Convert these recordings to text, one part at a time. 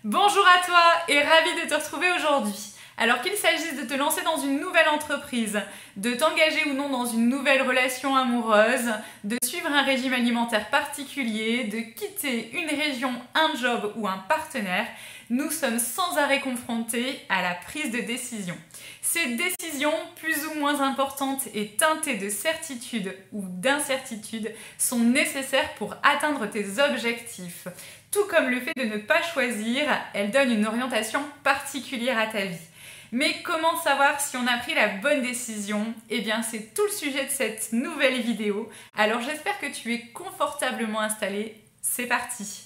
Bonjour à toi et ravie de te retrouver aujourd'hui. Alors qu'il s'agisse de te lancer dans une nouvelle entreprise, de t'engager ou non dans une nouvelle relation amoureuse, de suivre un régime alimentaire particulier, de quitter une région, un job ou un partenaire, nous sommes sans arrêt confrontés à la prise de décision. Ces décisions, plus ou moins importantes et teintées de certitude ou d'incertitude, sont nécessaires pour atteindre tes objectifs. Tout comme le fait de ne pas choisir, elles donnent une orientation particulière à ta vie. Mais comment savoir si on a pris la bonne décision? Eh bien, c'est tout le sujet de cette nouvelle vidéo. Alors j'espère que tu es confortablement installé. C'est parti!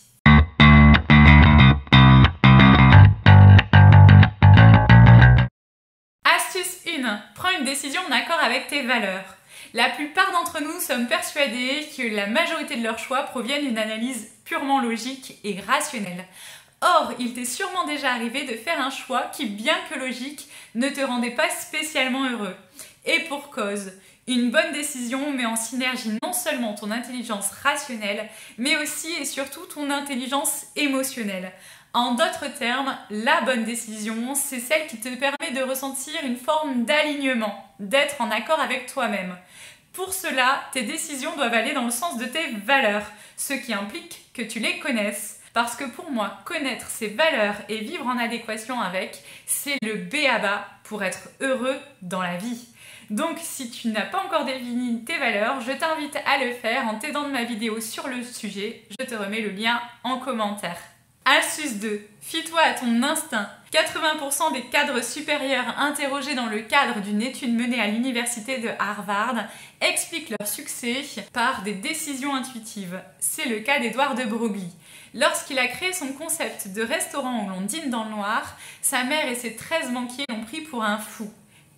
Astuce 1. Prends une décision en accord avec tes valeurs. La plupart d'entre nous sommes persuadés que la majorité de leurs choix proviennent d'une analyse purement logique et rationnelle. Or, il t'est sûrement déjà arrivé de faire un choix qui, bien que logique, ne te rendait pas spécialement heureux. Et pour cause, une bonne décision met en synergie non seulement ton intelligence rationnelle, mais aussi et surtout ton intelligence émotionnelle. En d'autres termes, la bonne décision, c'est celle qui te permet de ressentir une forme d'alignement, d'être en accord avec toi-même. Pour cela, tes décisions doivent aller dans le sens de tes valeurs, ce qui implique que tu les connaisses. Parce que pour moi, connaître ses valeurs et vivre en adéquation avec, c'est le b.a.-ba pour être heureux dans la vie. Donc si tu n'as pas encore défini tes valeurs, je t'invite à le faire en t'aidant de ma vidéo sur le sujet. Je te remets le lien en commentaire. Astuce 2. Fie-toi à ton instinct. 80% des cadres supérieurs interrogés dans le cadre d'une étude menée à l'université de Harvard expliquent leur succès par des décisions intuitives. C'est le cas d'Edward de Broglie. Lorsqu'il a créé son concept de restaurant où l'on dîne dans le noir, sa mère et ses 13 banquiers l'ont pris pour un fou.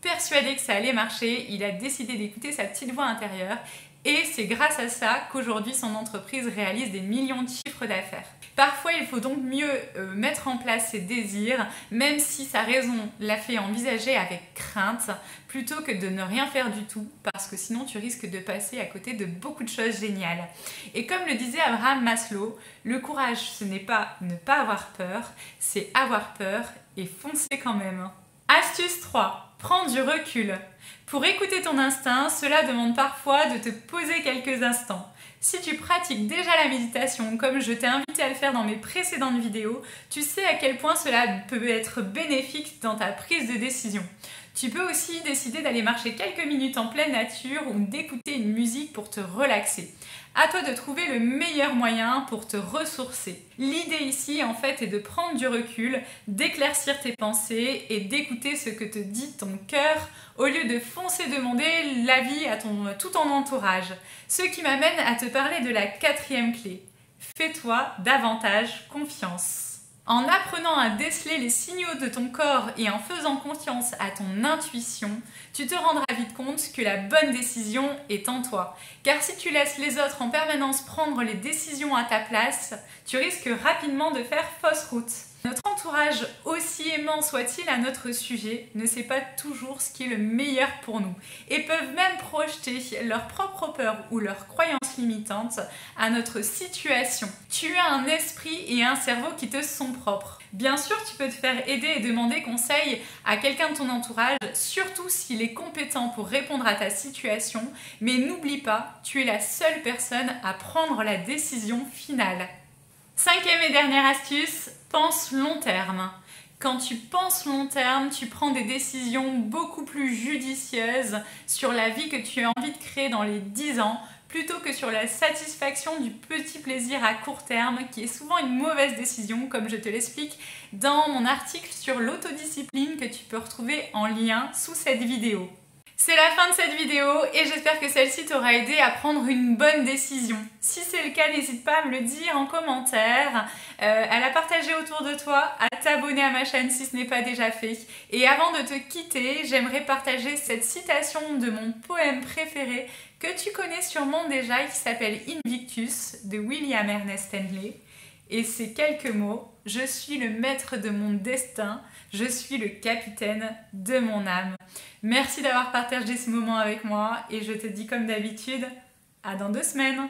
Persuadé que ça allait marcher, il a décidé d'écouter sa petite voix intérieure et c'est grâce à ça qu'aujourd'hui son entreprise réalise des millions de chiffres d'affaires. Parfois, il faut donc mieux mettre en place ses désirs, même si sa raison l'a fait envisager avec crainte, plutôt que de ne rien faire du tout, parce que sinon tu risques de passer à côté de beaucoup de choses géniales. Et comme le disait Abraham Maslow, le courage, ce n'est pas ne pas avoir peur, c'est avoir peur et foncer quand même. Astuce 3. Prends du recul. Pour écouter ton instinct, cela demande parfois de te poser quelques instants. Si tu pratiques déjà la méditation, comme je t'ai invité à le faire dans mes précédentes vidéos, tu sais à quel point cela peut être bénéfique dans ta prise de décision. Tu peux aussi décider d'aller marcher quelques minutes en pleine nature ou d'écouter une musique pour te relaxer. À toi de trouver le meilleur moyen pour te ressourcer. L'idée ici, en fait, est de prendre du recul, d'éclaircir tes pensées et d'écouter ce que te dit ton cœur au lieu de foncer demander l'avis à tout ton entourage. Ce qui m'amène à te parler de la 4e clé. Fais-toi davantage confiance. En apprenant à déceler les signaux de ton corps et en faisant confiance à ton intuition, tu te rendras vite compte que la bonne décision est en toi. Car si tu laisses les autres en permanence prendre les décisions à ta place, tu risques rapidement de faire fausse route. Notre entourage, aussi aimant soit-il à notre sujet, ne sait pas toujours ce qui est le meilleur pour nous et peuvent même projeter leurs propres peurs ou leurs croyances limitantes à notre situation. Tu as un esprit et un cerveau qui te sont propres. Bien sûr, tu peux te faire aider et demander conseil à quelqu'un de ton entourage, surtout s'il est compétent pour répondre à ta situation, mais n'oublie pas, tu es la seule personne à prendre la décision finale. 5e et dernière astuce, pense long terme. Quand tu penses long terme, tu prends des décisions beaucoup plus judicieuses sur la vie que tu as envie de créer dans les 10 ans, plutôt que sur la satisfaction du petit plaisir à court terme, qui est souvent une mauvaise décision, comme je te l'explique dans mon article sur l'autodiscipline que tu peux retrouver en lien sous cette vidéo. C'est la fin de cette vidéo et j'espère que celle-ci t'aura aidé à prendre une bonne décision. Si c'est le cas, n'hésite pas à me le dire en commentaire, à la partager autour de toi, à t'abonner à ma chaîne si ce n'est pas déjà fait. Et avant de te quitter, j'aimerais partager cette citation de mon poème préféré que tu connais sûrement déjà, qui s'appelle Invictus de William Ernest Stanley. Et ces quelques mots: je suis le maître de mon destin, je suis le capitaine de mon âme. Merci d'avoir partagé ce moment avec moi et je te dis comme d'habitude, à dans 2 semaines.